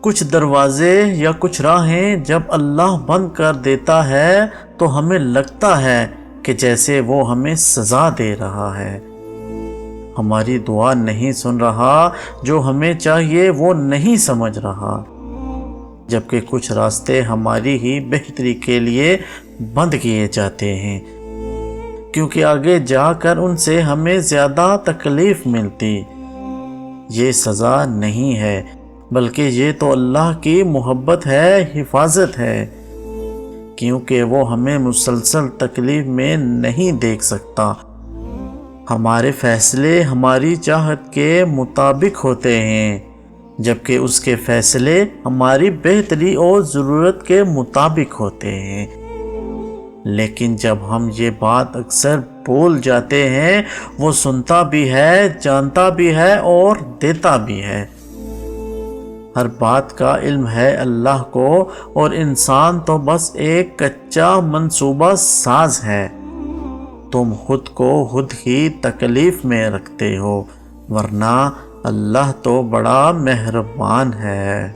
کچھ دروازے یا کچھ راہیں جب اللہ بند کر دیتا ہے تو ہمیں لگتا ہے کہ جیسے وہ ہمیں سزا دے رہا ہے، ہماری دعا نہیں سن رہا، جو ہمیں چاہیے وہ نہیں سمجھ رہا، جبکہ کچھ راستے ہماری ہی بہتری کے لیے بند کیے جاتے ہیں، کیونکہ آگے جا کر ان سے ہمیں زیادہ تکلیف ملتی۔ یہ سزا نہیں ہے، بلکہ یہ تو اللہ کی محبت ہے، حفاظت ہے، کیونکہ وہ ہمیں مسلسل تکلیف میں نہیں دیکھ سکتا۔ ہمارے فیصلے ہماری چاہت کے مطابق ہوتے ہیں، جبکہ اس کے فیصلے ہماری بہتری اور ضرورت کے مطابق ہوتے ہیں۔ لیکن جب ہم یہ بات اکثر بھول جاتے ہیں، وہ سنتا بھی ہے، جانتا بھی ہے اور دیتا بھی ہے۔ ہر بات کا علم ہے اللہ کو، اور انسان تو بس ایک کچا منصوبہ ساز ہے۔ تم خود کو خود ہی تکلیف میں رکھتے ہو، ورنہ اللہ تو بڑا مہربان ہے۔